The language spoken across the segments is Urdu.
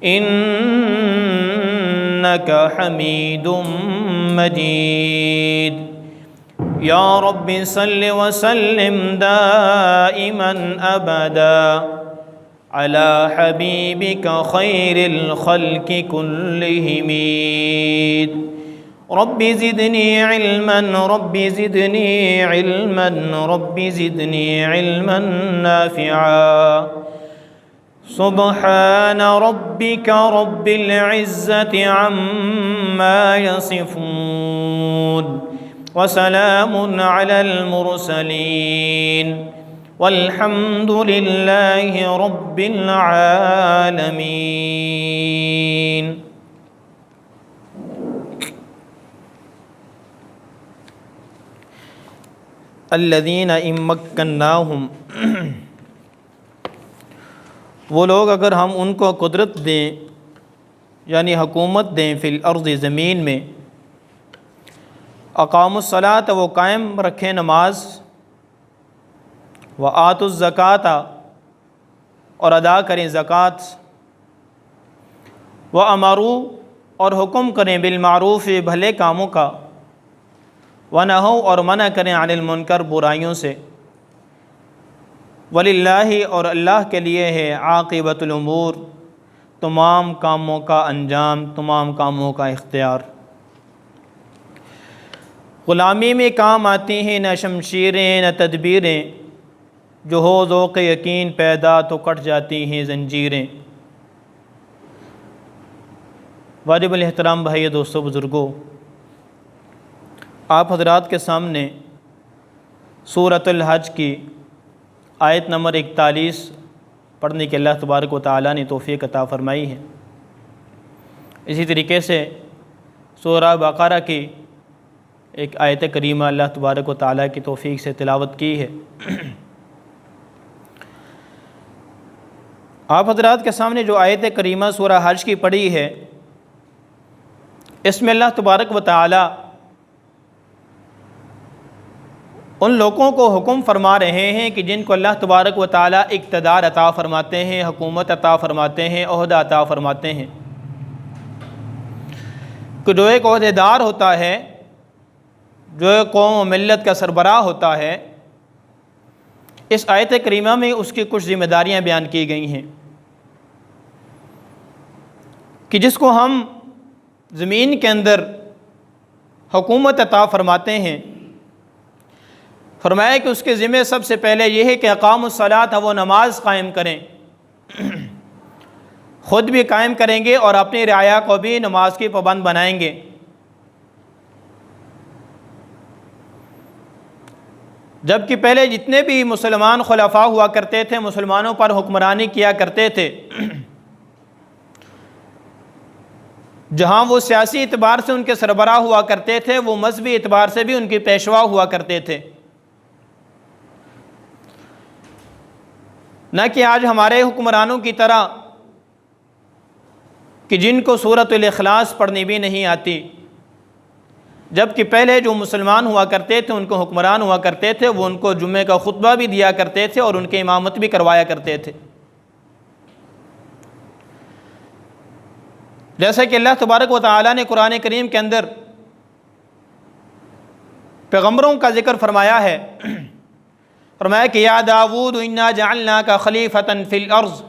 إنك حميد مجيد. یا رب صل وسلم دائما ابدا على حبيبك خير الخلق كلهم. رب زدني علما رب زدني علما رب زدني علما نافعا. سبحان ربك رب العزة عما يصفون وسلام على المرسلين والحمد لله رب العالمين. الذين إن مكناهم، وہ لوگ اگر ہم ان کو قدرت دیں یعنی حکومت دیں فی الارض زمین میں، اقاموا الصلاۃ وہ قائم رکھیں نماز، وآتوا الزکوٰۃ اور ادا کریں زکوٰۃ، وامروا اور حکم کریں بالمعروف بھلے کاموں کا، ونہوا اور منع کریں عن المنکر برائیوں سے، وللہ اور اللہ کے لیے ہے عاقبۃ الامور تمام کاموں کا انجام، تمام کاموں کا اختیار۔ غلامی میں کام آتی ہیں نہ شمشیریں نہ تدبیریں، جو ہو ذوق یقین پیدا تو کٹ جاتی ہیں زنجیریں۔ واجب الاحترام بھائی دوستو بزرگوں، آپ حضرات کے سامنے سورۃ الحج کی آیت نمبر 41 پڑھنے کے اللہ تبارک و تعالیٰ نے توفیق عطا فرمائی ہے۔ اسی طریقے سے سورہ بقرہ کی ایک آیت کریمہ اللہ تبارک و تعالیٰ کی توفیق سے تلاوت کی ہے۔ آپ حضرات کے سامنے جو آیت کریمہ سورہ حج کی پڑھی ہے، اس میں اللہ تبارک و تعالیٰ ان لوگوں کو حکم فرما رہے ہیں کہ جن کو اللہ تبارک و تعالیٰ اقتدار عطا فرماتے ہیں، حکومت عطا فرماتے ہیں، عہدہ عطا فرماتے ہیں، کہ جو ایک عہدیدار ہوتا ہے، جو ایک قوم و ملت کا سربراہ ہوتا ہے، اس آیت کریمہ میں اس کی کچھ ذمہ داریاں بیان کی گئی ہیں کہ جس کو ہم زمین کے اندر حکومت عطا فرماتے ہیں، فرمایا کہ اس کے ذمہ سب سے پہلے یہ ہے کہ اقاموا الصلاۃ وہ نماز قائم کریں، خود بھی قائم کریں گے اور اپنی رعایا کو بھی نماز کی پابند بنائیں گے۔ جبکہ پہلے جتنے بھی مسلمان خلفاء ہوا کرتے تھے، مسلمانوں پر حکمرانی کیا کرتے تھے، جہاں وہ سیاسی اعتبار سے ان کے سربراہ ہوا کرتے تھے، وہ مذہبی اعتبار سے بھی ان کی پیشوا ہوا کرتے تھے۔ نہ کہ آج ہمارے حکمرانوں کی طرح کہ جن کو سورۃ الاخلاص پڑھنی بھی نہیں آتی، جبکہ پہلے جو مسلمان ہوا کرتے تھے، ان کو حکمران ہوا کرتے تھے، وہ ان کو جمعے کا خطبہ بھی دیا کرتے تھے اور ان کی امامت بھی کروایا کرتے تھے۔ جیسا کہ اللہ تبارک و تعالیٰ نے قرآن کریم کے اندر پیغمبروں کا ذکر فرمایا ہے، فرمایا کہ یا داود انا جعلناک خلیفۃ فی الارض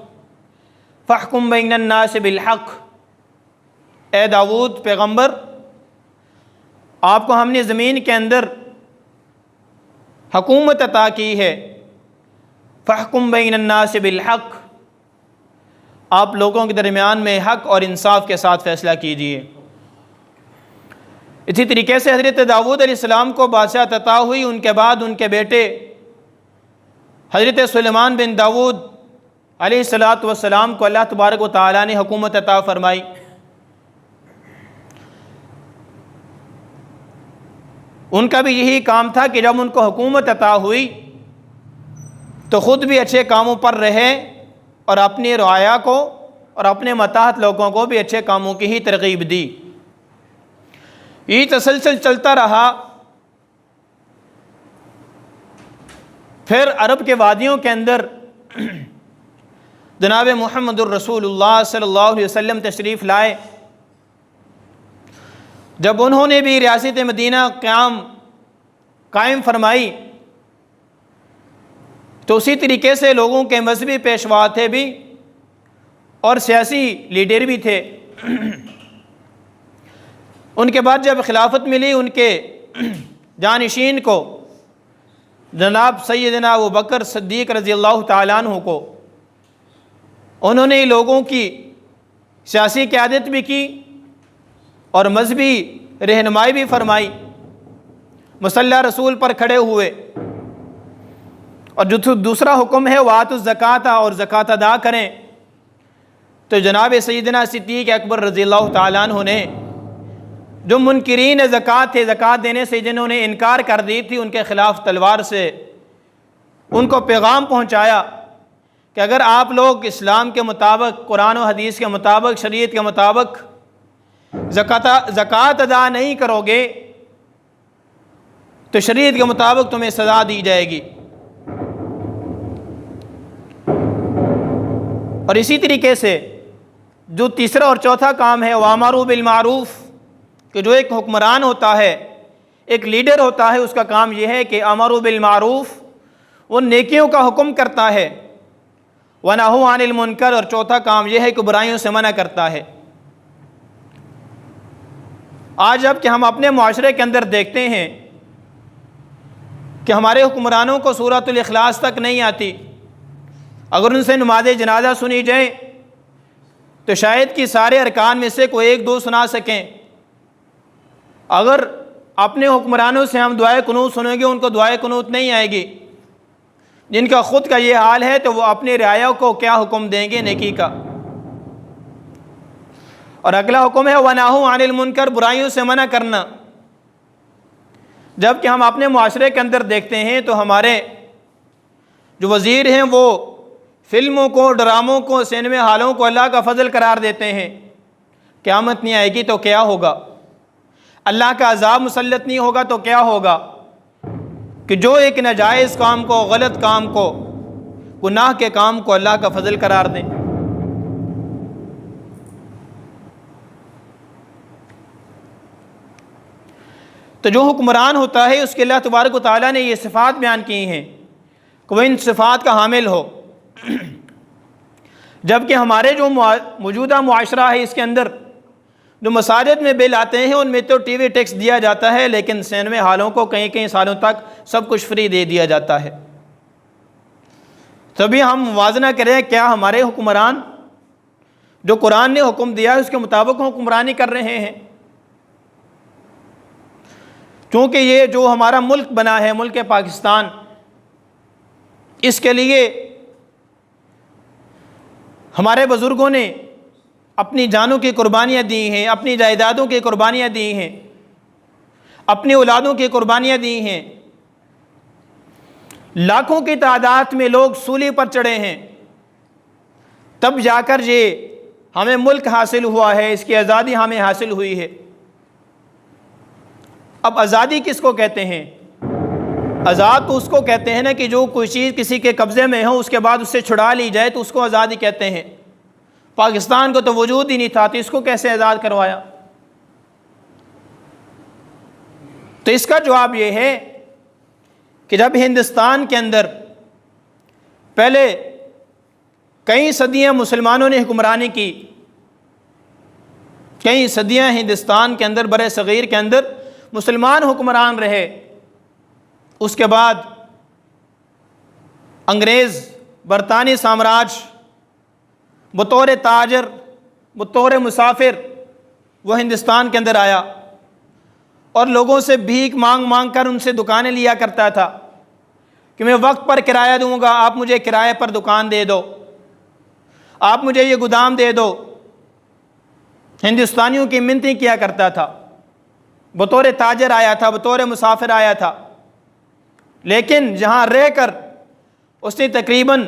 فاحکم بین الناس بالحق، اے داود پیغمبر، آپ کو ہم نے زمین کے اندر حکومت عطا کی ہے، فاحکم بین الناس بالحق، آپ لوگوں کے درمیان میں حق اور انصاف کے ساتھ فیصلہ کیجیے۔ اسی طریقے سے حضرت داؤد علیہ السلام کو بادشاہت عطا ہوئی، ان کے بعد ان کے بیٹے حضرت سلیمان بن داؤد علیہ السلام کو اللہ تبارک و تعالیٰ نے حکومت عطا فرمائی۔ ان کا بھی یہی کام تھا کہ جب ان کو حکومت عطا ہوئی تو خود بھی اچھے کاموں پر رہے اور اپنی رعایا کو اور اپنے ماتحت لوگوں کو بھی اچھے کاموں کی ہی ترغیب دی۔ یہ تسلسل چلتا رہا۔ پھر عرب کے وادیوں کے اندر جناب محمد الرسول اللہ صلی اللہ علیہ وسلم تشریف لائے۔ جب انہوں نے بھی ریاست مدینہ قائم فرمائی تو اسی طریقے سے لوگوں کے مذہبی پیشوا تھے بھی اور سیاسی لیڈر بھی تھے۔ ان کے بعد جب خلافت ملی، ان کے جانشین کو جناب سیدنا ابوبکر صدیق رضی اللہ تعالیٰ عنہ کو، انہوں نے لوگوں کی سیاسی قیادت بھی کی اور مذہبی رہنمائی بھی فرمائی، مسلح رسول پر کھڑے ہوئے۔ اور جو دوسرا حکم ہے وآتوا الزکوٰۃ، اور زکوٰۃ ادا کریں، تو جناب سیدنا صدیق اکبر رضی اللہ تعالیٰ عنہ نے جو منکرین زکوٰۃ تھے، زکوٰۃ دینے سے جنہوں نے انکار کر دی تھی، ان کے خلاف تلوار سے ان کو پیغام پہنچایا کہ اگر آپ لوگ اسلام کے مطابق، قرآن و حدیث کے مطابق، شریعت کے مطابق زکوٰۃ ادا نہیں کرو گے تو شریعت کے مطابق تمہیں سزا دی جائے گی۔ اور اسی طریقے سے جو تیسرا اور چوتھا کام ہے وَأَمَرُوا بِالْمَعْرُوفِ، کہ جو ایک حکمران ہوتا ہے، ایک لیڈر ہوتا ہے، اس کا کام یہ ہے کہ امروا بالمعروف، وہ نیکیوں کا حکم کرتا ہے، وَنَهُوا عَنِ الْمُنْكَرِ، اور چوتھا کام یہ ہے کہ برائیوں سے منع کرتا ہے۔ آج جب کہ ہم اپنے معاشرے کے اندر دیکھتے ہیں کہ ہمارے حکمرانوں کو سورۃ الاخلاص تک نہیں آتی، اگر ان سے نماز جنازہ سنی جائے تو شاید کہ سارے ارکان میں سے کوئی ایک دو سنا سکیں۔ اگر اپنے حکمرانوں سے ہم دعائے قنوت سنیں گے، ان کو دعائے قنوت نہیں آئے گی۔ جن کا خود کا یہ حال ہے تو وہ اپنے رعایا کو کیا حکم دیں گے نیکی کا۔ اور اگلا حکم ہے وَنَهُوا عَنِ الْمُنْكَرِ، برائیوں سے منع کرنا۔ جب کہ ہم اپنے معاشرے کے اندر دیکھتے ہیں تو ہمارے جو وزیر ہیں وہ فلموں کو، ڈراموں کو، سینما ہالوں کو اللہ کا فضل قرار دیتے ہیں۔ قیامت نہیں آئے گی تو کیا ہوگا؟ اللہ کا عذاب مسلط نہیں ہوگا تو کیا ہوگا؟ کہ جو ایک ناجائز کام کو، غلط کام کو، گناہ کے کام کو اللہ کا فضل قرار دیں۔ تو جو حکمران ہوتا ہے اس کے اللہ تبارک و تعالیٰ نے یہ صفات بیان کی ہیں کہ وہ ان صفات کا حامل ہو۔ جبکہ ہمارے جو موجودہ معاشرہ ہے اس کے اندر جو مساجد میں بل آتے ہیں ان میں تو ٹی وی ٹیکس دیا جاتا ہے، لیکن سینما ہالوں کو کئی کئی سالوں تک سب کچھ فری دے دیا جاتا ہے۔ تبھی ہم موازنہ کریں کیا ہمارے حکمران جو قرآن نے حکم دیا ہے اس کے مطابق حکمرانی کر رہے ہیں؟ کیونکہ یہ جو ہمارا ملک بنا ہے، ملک پاکستان، اس کے لیے ہمارے بزرگوں نے اپنی جانوں کی قربانیاں دی ہیں، اپنی جائیدادوں کی قربانیاں دی ہیں، اپنی اولادوں کی قربانیاں دی ہیں۔ لاکھوں کی تعداد میں لوگ سولی پر چڑھے ہیں، تب جا کر یہ ہمیں ملک حاصل ہوا ہے، اس کی آزادی ہمیں حاصل ہوئی ہے۔ اب آزادی کس کو کہتے ہیں؟ آزاد تو اس کو کہتے ہیں نا کہ جو کوئی چیز کسی کے قبضے میں ہو اس کے بعد اس سے چھڑا لی جائے تو اس کو آزادی کہتے ہیں۔ پاکستان کو تو وجود ہی نہیں تھا تو اس کو کیسے آزاد کروایا؟ تو اس کا جواب یہ ہے کہ جب ہندوستان کے اندر پہلے کئی صدیاں مسلمانوں نے حکمرانی کی، کئی صدیاں ہندوستان کے اندر، برِ صغیر کے اندر مسلمان حکمران رہے، اس کے بعد انگریز برطانوی سامراج بطور تاجر، بطور مسافر وہ ہندوستان کے اندر آیا اور لوگوں سے بھیک مانگ مانگ کر ان سے دکانیں لیا کرتا تھا کہ میں وقت پر کرایہ دوں گا، آپ مجھے کرایہ پر دکان دے دو، آپ مجھے یہ گودام دے دو۔ ہندوستانیوں کی منتیں کیا کرتا تھا، بطور تاجر آیا تھا، بطور مسافر آیا تھا، لیکن جہاں رہ کر اس نے تقریباً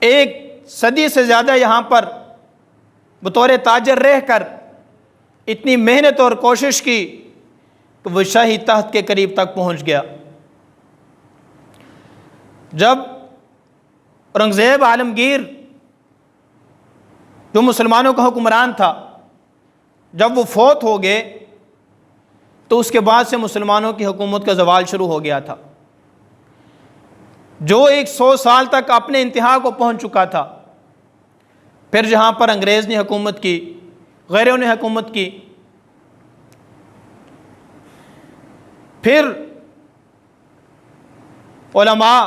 1 صدی سے زیادہ یہاں پر بطور تاجر رہ کر اتنی محنت اور کوشش کی کہ وہ شاہی تخت کے قریب تک پہنچ گیا۔ جب اورنگزیب عالمگیر جو مسلمانوں کا حکمران تھا، جب وہ فوت ہو گئے تو اس کے بعد سے مسلمانوں کی حکومت کا زوال شروع ہو گیا تھا، جو 100 سال تک اپنے انتہا کو پہنچ چکا تھا۔ پھر جہاں پر انگریز نے حکومت کی، غیروں نے حکومت کی، پھر علماء،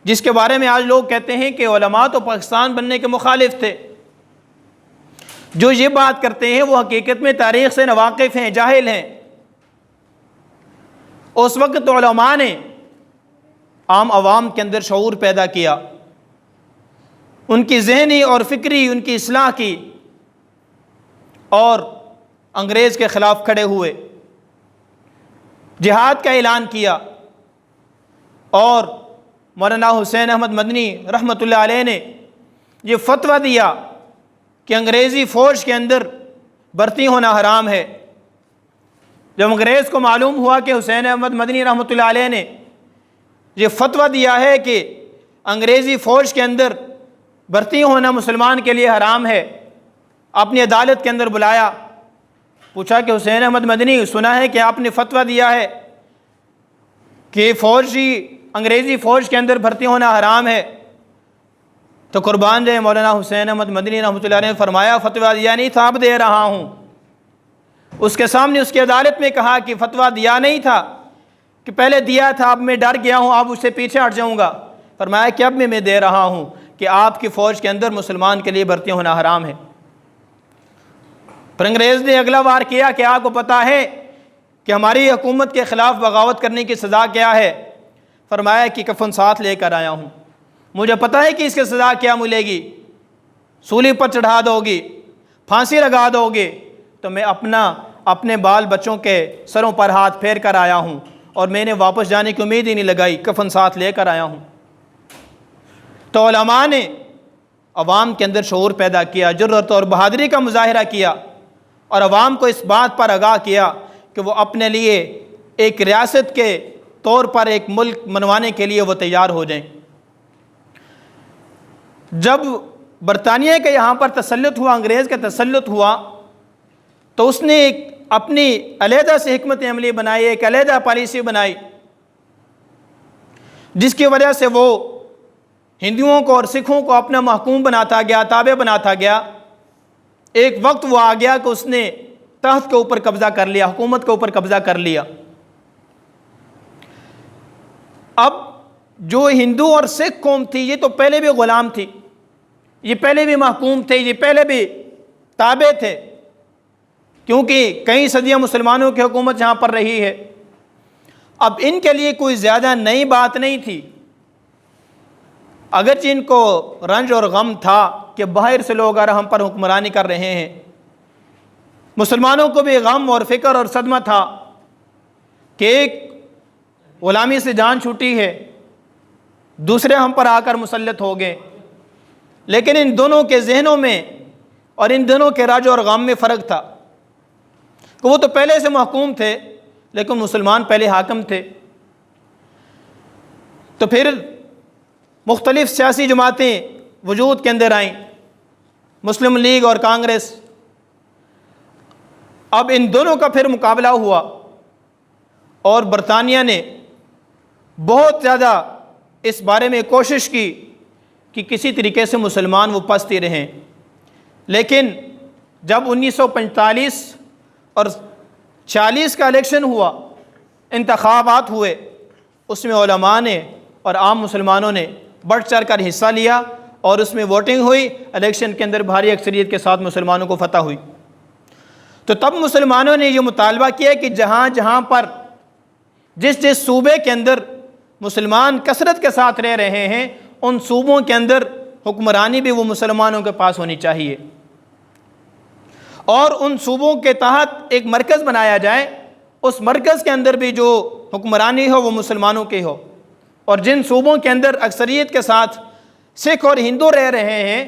جس کے بارے میں آج لوگ کہتے ہیں کہ علماء تو پاکستان بننے کے مخالف تھے، جو یہ بات کرتے ہیں وہ حقیقت میں تاریخ سے ناواقف ہیں، جاہل ہیں۔ اس وقت علماء نے عام عوام کے اندر شعور پیدا کیا، ان کی ذہنی اور فکری ان کی اصلاح کی، اور انگریز کے خلاف کھڑے ہوئے، جہاد کا اعلان کیا، اور مولانا حسین احمد مدنی رحمۃ اللہ علیہ نے یہ فتویٰ دیا کہ انگریزی فوج کے اندر بھرتی ہونا حرام ہے۔ جب انگریز کو معلوم ہوا کہ حسین احمد مدنی رحمۃ اللہ علیہ نے یہ فتویٰ دیا ہے کہ انگریزی فوج کے اندر بھرتی ہونا مسلمان کے لیے حرام ہے، اپنی عدالت کے اندر بلایا، پوچھا کہ حسین احمد مدنی، سنا ہے کہ آپ نے فتویٰ دیا ہے کہ انگریزی فوج کے اندر بھرتی ہونا حرام ہے؟ تو قربان جائے مولانا حسین احمد مدنی رحمۃ اللہ علیہ نے فرمایا فتویٰ دیا نہیں تھا، اب دے رہا ہوں۔ اس کے سامنے اس کی عدالت میں کہا کہ فتویٰ دیا نہیں تھا، کہ پہلے دیا تھا، اب میں ڈر گیا ہوں، اب اس سے پیچھے ہٹ جاؤں گا۔ فرمایا کہ اب میں دے رہا ہوں کہ آپ کی فوج کے اندر مسلمان کے لیے بھرتی ہونا حرام ہے۔ پھر انگریز نے اگلا وار کیا کہ آپ کو پتہ ہے کہ ہماری حکومت کے خلاف بغاوت کرنے کی سزا کیا ہے؟ فرمایا کہ کفن ساتھ لے کر آیا ہوں، مجھے پتہ ہے کہ اس کی سزا کیا ملے گی، سولی پر چڑھا دو گی، پھانسی لگا دو گے، تو میں اپنے بال بچوں کے سروں پر ہاتھ پھیر کر آیا ہوں، اور میں نے واپس جانے کی امید ہی نہیں لگائی، کفن ساتھ لے کر آیا ہوں۔ تو علماء نے عوام کے اندر شعور پیدا کیا، جرأت اور بہادری کا مظاہرہ کیا، اور عوام کو اس بات پر آگاہ کیا کہ وہ اپنے لیے ایک ریاست کے طور پر ایک ملک منوانے کے لیے وہ تیار ہو جائیں۔ جب برطانیہ کے یہاں پر تسلط ہوا، انگریز کا تسلط ہوا، تو اس نے ایک اپنی علیحدہ سے حکمت عملی بنائی، ایک علیحدہ پالیسی بنائی، جس کی وجہ سے وہ ہندوؤں کو اور سکھوں کو اپنا محکوم بناتا گیا، تابع بناتا گیا۔ ایک وقت وہ آ گیا کہ اس نے تخت کے اوپر قبضہ کر لیا، حکومت کے اوپر قبضہ کر لیا۔ اب جو ہندو اور سکھ قوم تھی، یہ تو پہلے بھی غلام تھی، یہ پہلے بھی محکوم تھے، یہ پہلے بھی تابع تھے، کیونکہ کئی صدیاں مسلمانوں کی حکومت یہاں پر رہی ہے۔ اب ان کے لیے کوئی زیادہ نئی بات نہیں تھی، اگرچہ ان کو رنج اور غم تھا کہ باہر سے لوگ ہم پر حکمرانی کر رہے ہیں، مسلمانوں کو بھی غم اور فکر اور صدمہ تھا کہ ایک غلامی سے جان چھوٹی ہے، دوسرے ہم پر آ کر مسلط ہو گئے۔ لیکن ان دونوں کے ذہنوں میں اور ان دونوں کے رنج اور غم میں فرق تھا کہ وہ تو پہلے سے محکوم تھے، لیکن مسلمان پہلے حاکم تھے۔ تو پھر مختلف سیاسی جماعتیں وجود کے اندر آئیں، مسلم لیگ اور کانگریس۔ اب ان دونوں کا پھر مقابلہ ہوا، اور برطانیہ نے بہت زیادہ اس بارے میں کوشش کی کہ کسی طریقے سے مسلمان وہ پستی رہیں۔ لیکن جب 1945 اور 40 کا الیکشن ہوا، انتخابات ہوئے، اس میں علماء نے اور عام مسلمانوں نے بڑھ چڑھ کر حصہ لیا، اور اس میں ووٹنگ ہوئی، الیکشن کے اندر بھاری اکثریت کے ساتھ مسلمانوں کو فتح ہوئی۔ تو تب مسلمانوں نے یہ مطالبہ کیا کہ جہاں جہاں پر جس صوبے کے اندر مسلمان کثرت کے ساتھ رہ رہے ہیں، ان صوبوں کے اندر حکمرانی بھی وہ مسلمانوں کے پاس ہونی چاہیے، اور ان صوبوں کے تحت ایک مرکز بنایا جائے، اس مرکز کے اندر بھی جو حکمرانی ہو وہ مسلمانوں کی ہو، اور جن صوبوں کے اندر اکثریت کے ساتھ سکھ اور ہندو رہ رہے ہیں،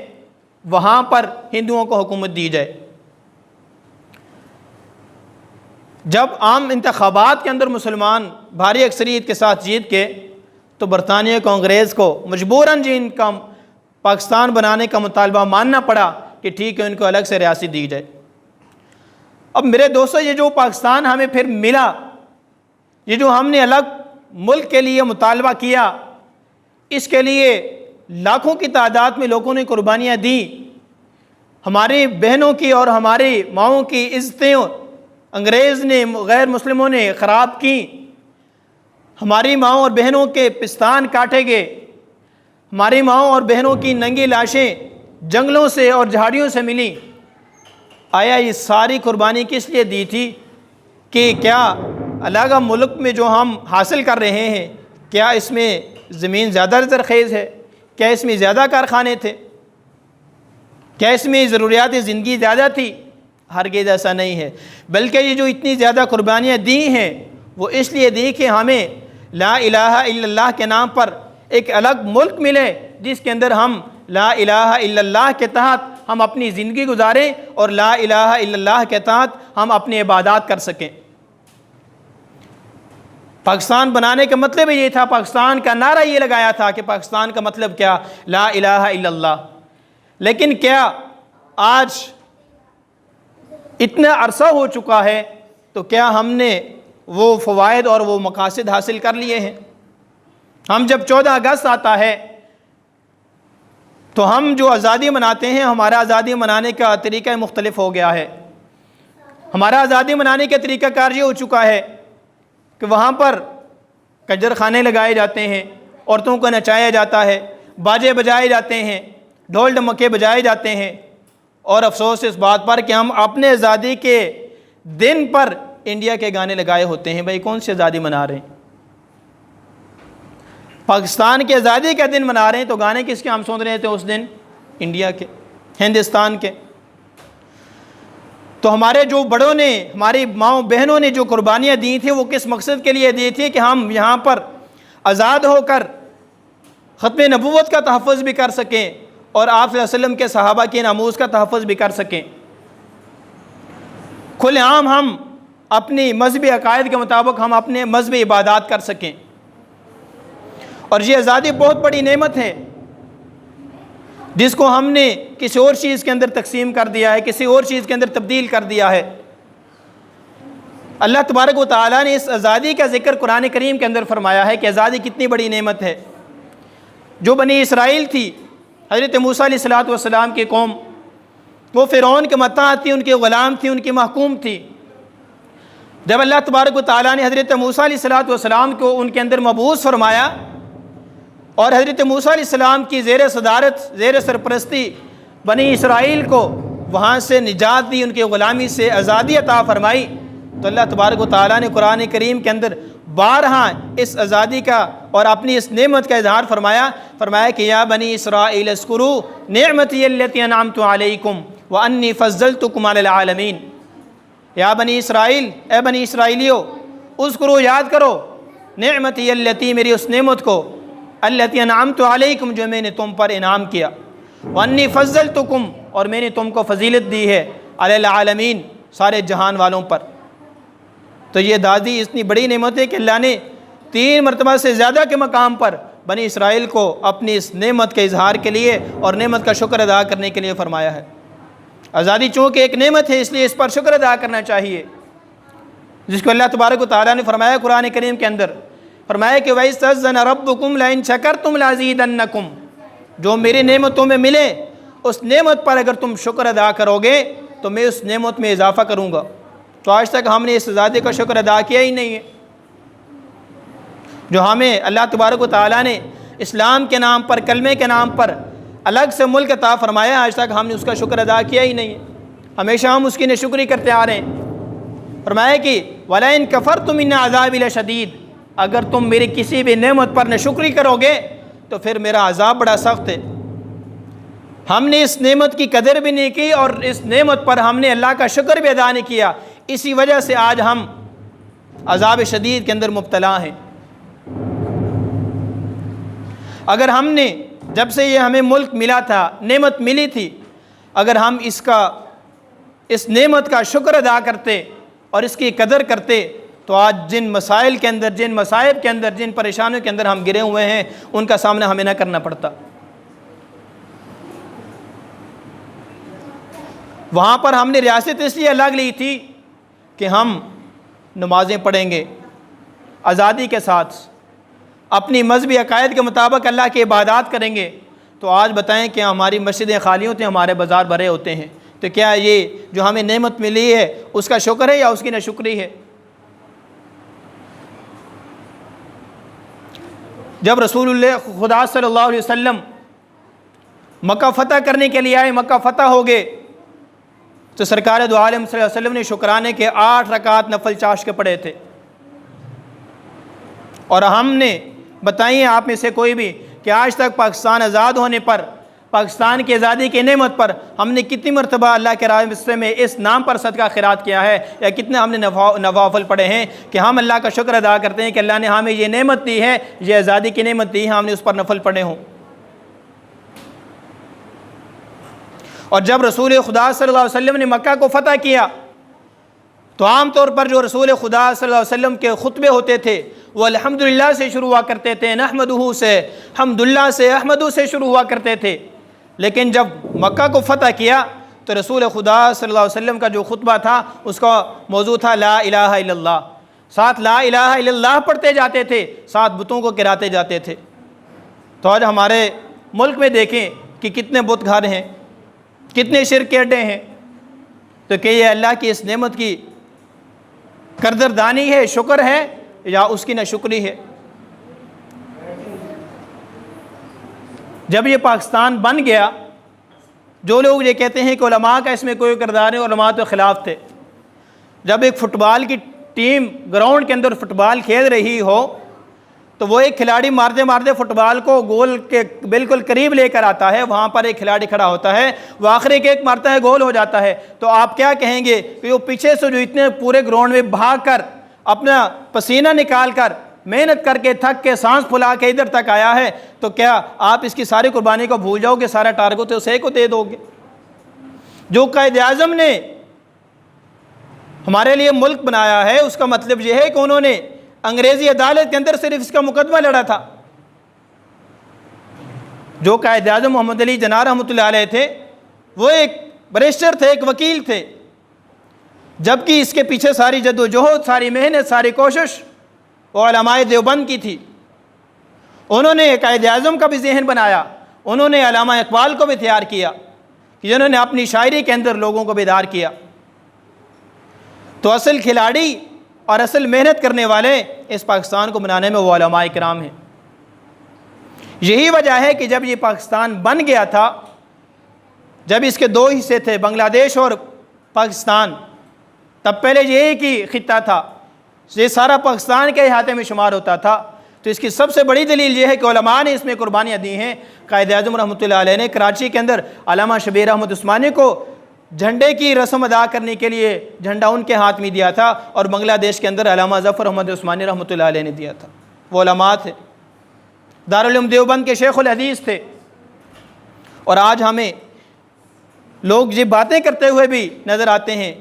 وہاں پر ہندوؤں کو حکومت دی جائے۔ جب عام انتخابات کے اندر مسلمان بھاری اکثریت کے ساتھ جیت کے، تو برطانیہ کو، انگریز کو مجبوراً جی ان کا پاکستان بنانے کا مطالبہ ماننا پڑا کہ ٹھیک ہے ان کو الگ سے ریاست دی جائے۔ اب میرے دوستو، یہ جو پاکستان ہمیں پھر ملا، یہ جو ہم نے الگ ملک کے لیے مطالبہ کیا، اس کے لیے لاکھوں کی تعداد میں لوگوں نے قربانیاں دیں، ہماری بہنوں کی اور ہماری ماؤں کی عزتیں انگریز نے، غیر مسلموں نے خراب کی، ہماری ماؤں اور بہنوں کے پستان کاٹے گئے، ہماری ماؤں اور بہنوں کی ننگی لاشیں جنگلوں سے اور جھاڑیوں سے ملی۔ آیا یہ ساری قربانی کس لیے دی تھی؟ کہ کیا الگ ملک میں جو ہم حاصل کر رہے ہیں، کیا اس میں زمین زیادہ زرخیز ہے؟ کیا اس میں زیادہ کارخانے تھے؟ کیا اس میں ضروریات زندگی زیادہ تھی؟ ہرگز ایسا نہیں ہے، بلکہ یہ جو اتنی زیادہ قربانیاں دی ہیں وہ اس لیے دی کہ ہمیں لا الہ الا اللہ کے نام پر ایک الگ ملک ملے، جس کے اندر ہم لا الہ الا اللہ کے تحت ہم اپنی زندگی گزاریں اور لا الہ الا اللہ کے تحت ہم اپنی عبادات کر سکیں۔ پاکستان بنانے کا مطلب یہ تھا، پاکستان کا نعرہ یہ لگایا تھا کہ پاکستان کا مطلب کیا؟ لا الہ الا اللہ۔ لیکن کیا آج اتنا عرصہ ہو چکا ہے تو کیا ہم نے وہ فوائد اور وہ مقاصد حاصل کر لیے ہیں؟ ہم جب 14 اگست آتا ہے تو ہم جو آزادی مناتے ہیں، ہمارا آزادی منانے کا طریقہ مختلف ہو گیا ہے۔ ہمارا آزادی منانے کا طریقہ کار یہ ہو چکا ہے کہ وہاں پر کنجر خانے لگائے جاتے ہیں، عورتوں کو نچایا جاتا ہے، باجے بجائے جاتے ہیں، ڈھول ڈمکے بجائے جاتے ہیں، اور افسوس اس بات پر کہ ہم اپنے آزادی کے دن پر انڈیا کے گانے لگائے ہوتے ہیں۔ بھائی کون سی آزادی منا رہے ہیں؟ پاکستان کی آزادی کا دن منا رہے ہیں تو گانے کس کے ہم سن رہے تھے اس دن؟ انڈیا کے، ہندوستان کے۔ تو ہمارے جو بڑوں نے، ہماری ماؤں بہنوں نے جو قربانیاں دی تھیں وہ کس مقصد کے لیے دی تھی؟ کہ ہم یہاں پر آزاد ہو کر ختم نبوت کا تحفظ بھی کر سکیں اور آپ صلی اللہ علیہ وسلم کے صحابہ کی ناموس کا تحفظ بھی کر سکیں، کھلے عام ہم اپنی مذہبی عقائد کے مطابق ہم اپنے مذہبی عبادات کر سکیں۔ اور یہ آزادی بہت بڑی نعمت ہے جس کو ہم نے کسی اور چیز کے اندر تقسیم کر دیا ہے، کسی اور چیز کے اندر تبدیل کر دیا ہے۔ اللہ تبارک و تعالیٰ نے اس آزادی کا ذکر قرآن کریم کے اندر فرمایا ہے کہ آزادی کتنی بڑی نعمت ہے۔ جو بنی اسرائیل تھی، حضرت موسیٰ علیہ السلام کی قوم، وہ فرعون کے متاحت تھی، ان کے غلام تھی، ان کی محکوم تھی۔ جب اللہ تبارک و تعالیٰ نے حضرت موسیٰ علیہ السلام کو ان کے اندر مبعوث فرمایا اور حضرت موسیٰ علیہ السلام کی زیر صدارت، زیر سرپرستی بنی اسرائیل کو وہاں سے نجات دی، ان کی غلامی سے آزادی عطا فرمائی، تو اللہ تبارک و تعالیٰ نے قرآن کریم کے اندر بارہا اس آزادی کا اور اپنی اس نعمت کا اظہار فرمایا کہ یا بنی اسرائیل اذکروا نعمتی التی انعمت علیکم وانی فضلتکم علی العالمین۔ یا بنی اسرائیل، اے بنی اسرائیلیو، اذکروا، یاد کرو، نعمتی التی، میری اس نعمت کو، التی انعمت علیکم، جو میں نے تم پر انعام کیا، وانی فضلتکم، اور میں نے تم کو فضیلت دی ہے، علی العالمین، سارے جہان والوں پر۔ تو یہ دادی اتنی بڑی نعمت ہے کہ اللہ نے 3 مرتبہ سے زیادہ کے مقام پر بنی اسرائیل کو اپنی اس نعمت کے اظہار کے لیے اور نعمت کا شکر ادا کرنے کے لیے فرمایا ہے۔ آزادی چونکہ ایک نعمت ہے، اس لیے اس پر شکر ادا کرنا چاہیے، جس کو اللہ تبارک و تعالیٰ نے فرمایا قرآن کریم کے اندر، فرمایا کہ وَإِذْتَأْذَنَ رَبُّكُمْ لَئِن شَكَرْتُمْ لَأَزِيدَنَّكُمْ، جو میری نعمتوں میں ملے اس نعمت پر اگر تم شکر ادا کرو گے تو میں اس نعمت میں اضافہ کروں گا۔ تو آج تک ہم نے اس آزادی کا شکر ادا کیا ہی نہیں ہے، جو ہمیں اللہ تبارک و تعالیٰ نے اسلام کے نام پر، کلمے کے نام پر الگ سے ملک عطا فرمایا، آج تک ہم نے اس کا شکر ادا کیا ہی نہیں ہے، ہمیشہ ہم اس کی ناشکری کرتے آ رہے ہیں۔ فرمایا کہ وَلَئِن كَفَرْتُمْ إِنَّ عَذَابِي لَشَدِيدٌ، اگر تم میری کسی بھی نعمت پر ناشکری کرو گے تو پھر میرا عذاب بڑا سخت ہے۔ ہم نے اس نعمت کی قدر بھی نہیں کی اور اس نعمت پر ہم نے اللہ کا شکر بھی ادا نہیں کیا، اسی وجہ سے آج ہم عذاب شدید کے اندر مبتلا ہیں۔ اگر ہم نے جب سے یہ ہمیں ملک ملا تھا، نعمت ملی تھی، اگر ہم اس نعمت کا شکر ادا کرتے اور اس کی قدر کرتے تو آج جن مسائل کے اندر، جن مصائب کے اندر، جن پریشانیوں کے اندر ہم گرے ہوئے ہیں، ان کا سامنا ہمیں نہ کرنا پڑتا۔ وہاں پر ہم نے ریاست اس لیے الگ لی تھی کہ ہم نمازیں پڑھیں گے آزادی کے ساتھ، اپنی مذہبی عقائد کے مطابق اللہ کی عبادات کریں گے۔ تو آج بتائیں کہ ہماری مسجدیں خالی ہوتی ہیں، ہمارے بازار بھرے ہوتے ہیں، تو کیا یہ جو ہمیں نعمت ملی ہے اس کا شکر ہے یا اس کی ناشکری ہے؟ جب رسول اللہ خدا صلی اللہ علیہ وسلم مکہ فتح کرنے کے لیے آئے، مکہ فتح ہو گئے، تو سرکار دو عالم صلی اللہ علیہ وسلم نے شکرانے کے 8 رکعت نفل چاش کے پڑھے تھے۔ اور ہم نے بتائیے آپ میں سے کوئی بھی کہ آج تک پاکستان آزاد ہونے پر، پاکستان کی آزادی کی نعمت پر ہم نے کتنی مرتبہ اللہ کے راستے میں اس نام پر صدقہ خیرات کیا ہے، یا کتنے ہم نے نوافل پڑھے ہیں کہ ہم اللہ کا شکر ادا کرتے ہیں کہ اللہ نے ہمیں یہ نعمت دی ہے، یہ آزادی کی نعمت دی ہے، ہم نے اس پر نفل پڑھے ہوں۔ اور جب رسول خدا صلی اللہ علیہ وسلم نے مکہ کو فتح کیا تو عام طور پر جو رسول خدا صلی اللہ علیہ وسلم کے خطبے ہوتے تھے وہ الحمدللہ سے شروع ہوا کرتے تھے، نحمدہ سے، حمدللہ سے، احمدہ سے شروع ہوا کرتے تھے۔ لیکن جب مکہ کو فتح کیا تو رسول خدا صلی اللہ علیہ وسلم کا جو خطبہ تھا اس کا موضوع تھا لا الہ الا اللہ، ساتھ لا الہ الا اللہ پڑھتے جاتے تھے، ساتھ بتوں کو گراتے جاتے تھے۔ تو آج ہمارے ملک میں دیکھیں کہ کتنے بت گھر ہیں، کتنے شرک کے اڈے ہیں، تو کہ یہ اللہ کی اس نعمت کی قدردانی ہے، شکر ہے، یا اس کی ناشکری ہے؟ جب یہ پاکستان بن گیا، جو لوگ یہ کہتے ہیں کہ علماء کا اس میں کوئی کردار ہے، علماء تو خلاف تھے۔ جب ایک فٹ بال کی ٹیم گراؤنڈ کے اندر فٹ بال کھیل رہی ہو تو وہ ایک کھلاڑی مارتے مارتے فٹ بال کو گول کے بالکل قریب لے کر آتا ہے، وہاں پر ایک کھلاڑی کھڑا ہوتا ہے، وہ آخری کیک مارتا ہے، گول ہو جاتا ہے، تو آپ کیا کہیں گے کہ وہ پیچھے سے جو اتنے پورے گراؤنڈ میں بھاگ کر اپنا پسینہ نکال کر محنت کر کے تھک کے سانس پھلا کے ادھر تک آیا ہے، تو کیا آپ اس کی ساری قربانی کو بھول جاؤ گے، سارا ٹارگٹ اسے کو دے دو گے؟ جو قائد اعظم نے ہمارے لیے ملک بنایا ہے اس کا مطلب یہ ہے کہ انہوں نے انگریزی عدالت کے اندر صرف اس کا مقدمہ لڑا تھا۔ جو قائد اعظم محمد علی جناح رحمۃ اللہ علیہ تھے وہ ایک بیرسٹر تھے، ایک وکیل تھے، جبکہ اس کے پیچھے ساری جد و جہد، ساری محنت، ساری کوشش وہ علماء دیوبند کی تھی۔ انہوں نے قائد اعظم کا بھی ذہن بنایا، انہوں نے علامہ اقبال کو بھی تیار کیا، جنہوں نے اپنی شاعری کے اندر لوگوں کو بیدار کیا۔ تو اصل کھلاڑی اور اصل محنت کرنے والے اس پاکستان کو بنانے میں وہ علماء کرام ہیں۔ یہی وجہ ہے کہ جب یہ پاکستان بن گیا تھا، جب اس کے 2 حصے تھے، بنگلہ دیش اور پاکستان، تب پہلے یہ ایک ہی خطہ تھا، یہ سارا پاکستان کے احاطے میں شمار ہوتا تھا۔ تو اس کی سب سے بڑی دلیل یہ ہے کہ علماء نے اس میں قربانیاں دی ہیں۔ قائد اعظم رحمۃ اللہ علیہ نے کراچی کے اندر علامہ شبیر احمد عثمانی کو جھنڈے کی رسم ادا کرنے کے لیے جھنڈا ان کے ہاتھ میں دیا تھا، اور بنگلہ دیش کے اندر علامہ ظفر احمد عثمانی رحمۃ اللہ علیہ نے دیا تھا۔ وہ علماء تھے، دارالعلوم دیوبند کے شیخ الحدیث تھے۔ اور آج ہمیں لوگ یہ باتیں کرتے ہوئے بھی نظر آتے ہیں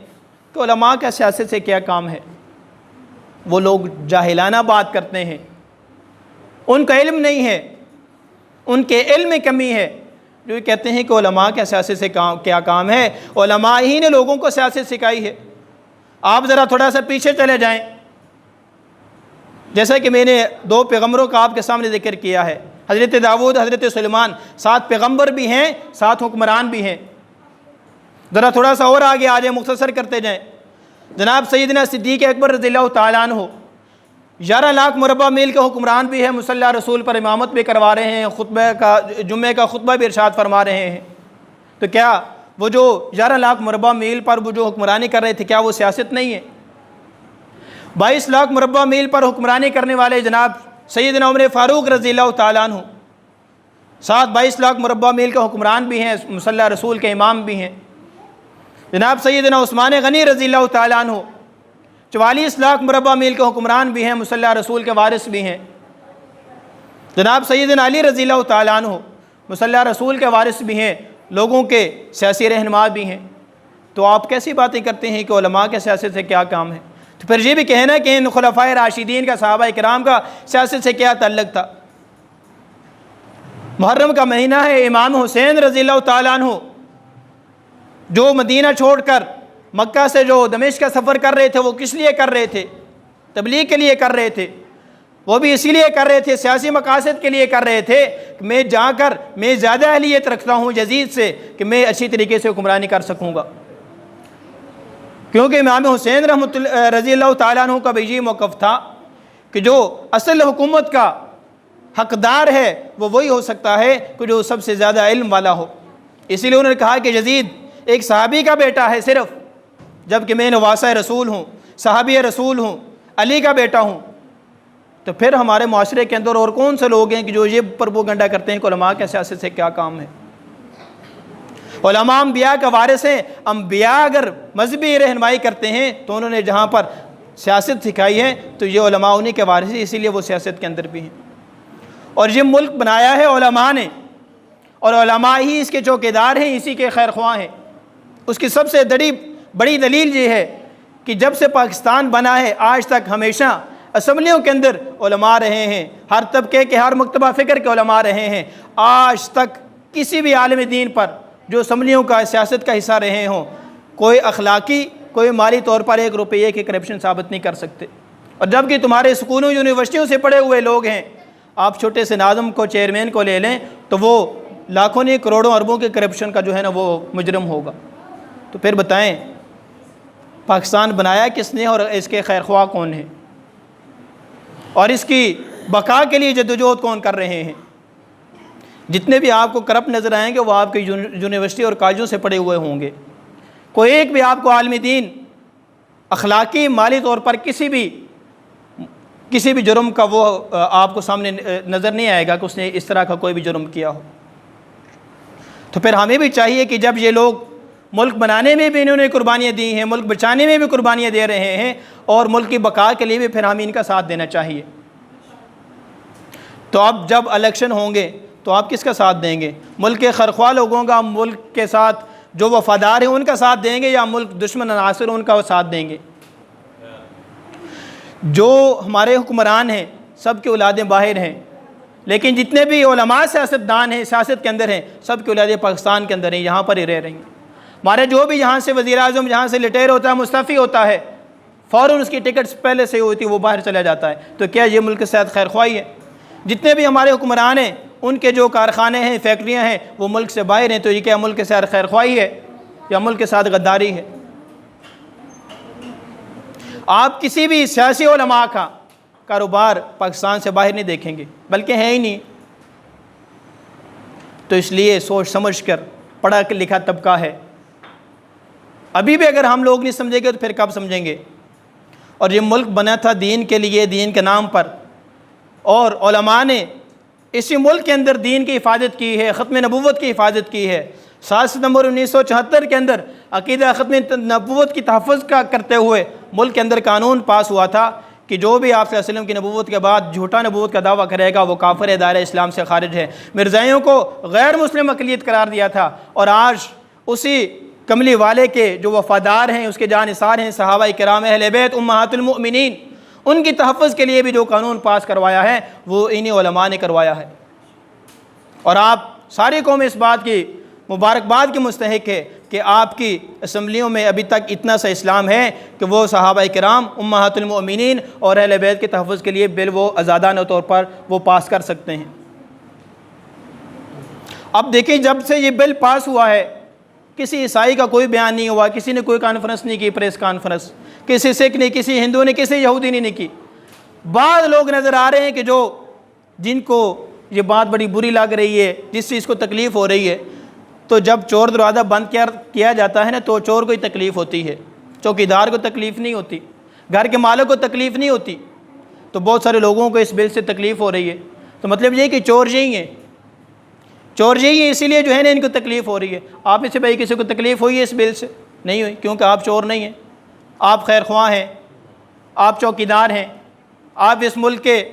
کہ علماء کا سیاست سے کیا کام ہے۔ وہ لوگ جاہلانہ بات کرتے ہیں، ان کا علم نہیں ہے، ان کے علم میں کمی ہے، جو یہ کہتے ہیں کہ علماء کا سیاست سے کیا کام ہے۔ علماء ہی نے لوگوں کو سیاست سکھائی ہے۔ آپ ذرا تھوڑا سا پیچھے چلے جائیں، جیسا کہ میں نے 2 پیغمبروں کا آپ کے سامنے ذکر کیا ہے، حضرت داؤد، حضرت سلیمان، 7 پیغمبر بھی ہیں، 7 حکمران بھی ہیں۔ ذرا تھوڑا سا اور آگے آ جائیں، مختصر کرتے جائیں۔ جناب سیدنا صدیق اکبر رضی اللہ تعالیٰ عنہ 11 لاکھ مربع میل کے حکمران بھی ہیں، مصلی رسول پر امامت بھی کروا رہے ہیں، جمعے کا خطبہ بھی ارشاد فرما رہے ہیں۔ تو کیا وہ جو 11 لاکھ مربع میل پر وہ جو حکمرانی کر رہے تھے، کیا وہ سیاست نہیں ہے؟ 22 لاکھ مربع میل پر حکمرانی کرنے والے جناب سیدنا عمر فاروق رضی اللہ تعالیٰ عنہ، ساتھ 22 لاکھ مربع میل کے حکمران بھی ہیں، مصلی رسول کے امام بھی ہیں۔ جناب سیدنا عثمان غنی رضی اللہ تعالیٰ عنہ 44 لاکھ مربع میل کے حکمران بھی ہیں، مصلی رسول کے وارث بھی ہیں۔ جناب سیدنا علی رضی اللہ تعالیٰ عنہ مصلی رسول کے وارث بھی ہیں، لوگوں کے سیاسی رہنما بھی ہیں۔ تو آپ کیسی باتیں کرتے ہیں کہ علماء کے سیاست سے کیا کام ہے؟ تو پھر یہ بھی کہنا کہ ان خلفائے راشدین کا، صحابہ کرام کا سیاست سے کیا تعلق تھا؟ محرم کا مہینہ ہے، امام حسین رضی اللہ تعالیٰ عنہ جو مدینہ چھوڑ کر مکہ سے جو دمشق کا سفر کر رہے تھے، وہ کس لیے کر رہے تھے؟ تبلیغ کے لیے کر رہے تھے، وہ بھی اسی لیے کر رہے تھے، سیاسی مقاصد کے لیے کر رہے تھے کہ میں جا کر میں زیادہ اہلیت رکھتا ہوں یزید سے کہ میں اچھی طریقے سے حکمرانی کر سکوں گا، کیونکہ امام حسین رضی اللہ تعالیٰ عنہ کا بھی یہ موقف تھا کہ جو اصل حکومت کا حقدار ہے وہ وہی ہو سکتا ہے کہ جو سب سے زیادہ علم والا ہو۔ اسی لیے انہوں نے کہا کہ یزید ایک صحابی کا بیٹا ہے صرف، جبکہ میں نواسہ رسول ہوں، صحابی رسول ہوں، علی کا بیٹا ہوں۔ تو پھر ہمارے معاشرے کے اندر اور کون سے لوگ ہیں کہ جو یہ پروپیگنڈا کرتے ہیں کہ علماء کے سیاست سے کیا کام ہے؟ علماء انبیاء کا وارث ہیں، انبیاء اگر مذہبی رہنمائی کرتے ہیں تو انہوں نے جہاں پر سیاست سکھائی ہے تو یہ علماء انہی کے وارث ہیں، اسی لیے وہ سیاست کے اندر بھی ہیں۔ اور یہ ملک بنایا ہے علماء نے، اور علماء ہی اس کے چوکیدار ہیں، اسی کے خیر خواہ ہیں۔ اس کی سب سے بڑی دلیل یہ ہے کہ جب سے پاکستان بنا ہے آج تک ہمیشہ اسمبلیوں کے اندر علماء رہے ہیں، ہر طبقے کے، ہر مکتبہ فکر کے علماء رہے ہیں۔ آج تک کسی بھی عالم دین پر جو اسمبلیوں کا، سیاست کا حصہ رہے ہوں، کوئی اخلاقی، کوئی مالی طور پر 1 روپیے کی کرپشن ثابت نہیں کر سکتے۔ اور جبکہ تمہارے سکولوں، یونیورسٹیوں سے پڑھے ہوئے لوگ ہیں، آپ چھوٹے سے ناظم کو، چیئرمین کو لے لیں تو وہ لاکھوں نہیں کروڑوں اربوں کے کرپشن کا جو ہے نا وہ مجرم ہوگا۔ تو پھر بتائیں پاکستان بنایا کس نے اور اس کے خیر خواہ کون ہیں، اور اس کی بقا کے لیے جدوجہد کون کر رہے ہیں؟ جتنے بھی آپ کو کرپٹ نظر آئیں گے وہ آپ کی یونیورسٹی اور کالجوں سے پڑھے ہوئے ہوں گے۔ کوئی ایک بھی آپ کو عالم دین اخلاقی، مالی طور پر کسی بھی جرم کا وہ آپ کو سامنے نظر نہیں آئے گا کہ اس نے اس طرح کا کوئی بھی جرم کیا ہو۔ تو پھر ہمیں بھی چاہیے کہ جب یہ لوگ ملک بنانے میں بھی انہوں نے قربانیاں دی ہیں، ملک بچانے میں بھی قربانیاں دے رہے ہیں، اور ملک کی بقا کے لیے بھی پھر ہمیں ان کا ساتھ دینا چاہیے۔ تو اب جب الیکشن ہوں گے تو آپ کس کا ساتھ دیں گے؟ ملک کے خیرخواہ لوگوں کا، ملک کے ساتھ جو وفادار ہیں ان کا ساتھ دیں گے، یا ملک دشمن عناصر ان کا ساتھ دیں گے؟ جو ہمارے حکمران ہیں سب کی اولادیں باہر ہیں، لیکن جتنے بھی علماء سیاستدان ہیں، سیاست کے اندر ہیں، سب کی اولادیں پاکستان کے اندر ہیں، یہاں پر ہی رہ رہی ہیں۔ ہمارے جو بھی یہاں سے وزیر اعظم یہاں سے ریٹائر ہوتا ہے، مستعفی ہوتا ہے، فوراً اس کی ٹکٹس پہلے سے ہوتی ہے، وہ باہر چلا جاتا ہے۔ تو کیا یہ ملک کے ساتھ خیر خواہی ہے؟ جتنے بھی ہمارے حکمران ہیں ان کے جو کارخانے ہیں، فیکٹریاں ہیں، وہ ملک سے باہر ہیں، تو یہ کیا ملک کے ساتھ خیر خواہی ہے یا ملک کے ساتھ غداری ہے؟ آپ کسی بھی سیاسی علماء کا کاروبار پاکستان سے باہر نہیں دیکھیں گے، بلکہ ہے ہی نہیں۔ تو اس لیے سوچ سمجھ کر، پڑھا لکھا طبقہ ہے، ابھی بھی اگر ہم لوگ نہیں سمجھیں گے تو پھر کب سمجھیں گے؟ اور یہ ملک بنا تھا دین کے لیے، دین کے نام پر، اور علماء نے اسی ملک کے اندر دین کی حفاظت کی ہے، ختم نبوت کی حفاظت کی ہے۔ 7 ستمبر 1974 کے اندر عقیدہ ختم نبوت کی تحفظ کا کرتے ہوئے ملک کے اندر قانون پاس ہوا تھا کہ جو بھی آپ صلی اللہ علیہ وسلم کی نبوت کے بعد جھوٹا نبوت کا دعویٰ کرے گا وہ کافر ہے، دائرہ اسلام سے خارج ہے۔ مرزائیوں کو غیر مسلم اقلیت قرار دیا تھا، اور آج اسی کملی والے کے جو وفادار ہیں، اس کے جانثار ہیں صحابہ کرام، اہل بیت، امہات المؤمنین، ان کی تحفظ کے لیے بھی جو قانون پاس کروایا ہے وہ انہی علماء نے کروایا ہے۔ اور آپ ساری قوم اس بات کی مبارکباد کی مستحق ہے کہ آپ کی اسمبلیوں میں ابھی تک اتنا سا اسلام ہے کہ وہ صحابہ کرام، امہات المؤمنین اور اہل بیت کے تحفظ کے لیے بل وہ آزادانہ طور پر وہ پاس کر سکتے ہیں۔ اب دیکھیں جب سے یہ بل پاس ہوا ہے کسی عیسائی کا کوئی بیان نہیں ہوا، کسی نے کوئی کانفرنس نہیں کی، پریس کانفرنس، کسی سکھ نے، کسی ہندو نے، کسی یہودی نے نہیں کی۔ بعض لوگ نظر آ رہے ہیں کہ جن کو یہ بات بڑی بری لگ رہی ہے، جس چیز کو تکلیف ہو رہی ہے، تو جب چور دروازہ بند کیا جاتا ہے نا تو چور کو ہی تکلیف ہوتی ہے، چوکیدار کو تکلیف نہیں ہوتی، گھر کے مالک کو تکلیف نہیں ہوتی۔ تو بہت سارے لوگوں کو اس بل سے تکلیف ہو رہی ہے، تو مطلب یہ کہ چور یہی ہیں، چور یہی ہیں، اسی لیے جو ہے نا ان کو تکلیف ہو رہی ہے۔ آپ میں سے بھائی کسی کو تکلیف ہوئی ہے اس بل سے؟ نہیں ہوئی، کیونکہ آپ چور نہیں ہیں، آپ خیر خواہ ہیں، آپ چوکیدار ہیں، آپ اس ملک کے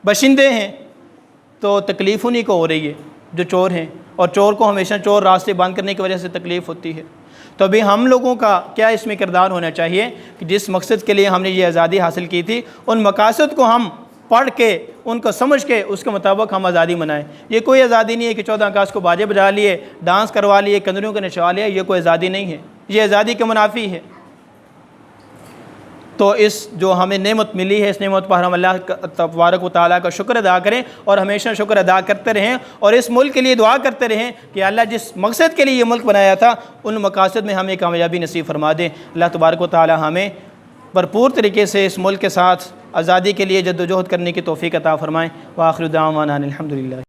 باشندے ہیں، تو تکلیف انہی کو ہو رہی ہے جو چور ہیں۔ اور چور کو ہمیشہ چور راستے بند کرنے کی وجہ سے تکلیف ہوتی ہے۔ تو ابھی ہم لوگوں کا کیا اس میں کردار ہونا چاہیے کہ جس مقصد کے لیے ہم نے یہ آزادی حاصل کی تھی ان مقاصد کو ہم پڑھ کے ان کو سمجھ کے اس کے مطابق ہم آزادی منائیں۔ یہ کوئی آزادی نہیں ہے کہ 14 اگست کو باجے بجا لیے، ڈانس کروا لیے، کندریوں کو نچوا لیا، یہ کوئی آزادی نہیں ہے، یہ آزادی کے منافی ہے۔ تو اس جو ہمیں نعمت ملی ہے اس نعمت پر ہم اللہ تبارک و تعالیٰ کا شکر ادا کریں اور ہمیشہ شکر ادا کرتے رہیں، اور اس ملک کے لیے دعا کرتے رہیں کہ اللہ جس مقصد کے لیے یہ ملک بنایا تھا ان مقاصد میں ہمیں کامیابی نصیب فرما دے۔ اللہ تبارک و تعالیٰ ہمیں بھرپور طریقے سے اس ملک کے ساتھ آزادی کے لیے جد و جہد کرنے کی توفیق عطا فرمائیں۔ وآخر دعوانا الحمدللہ۔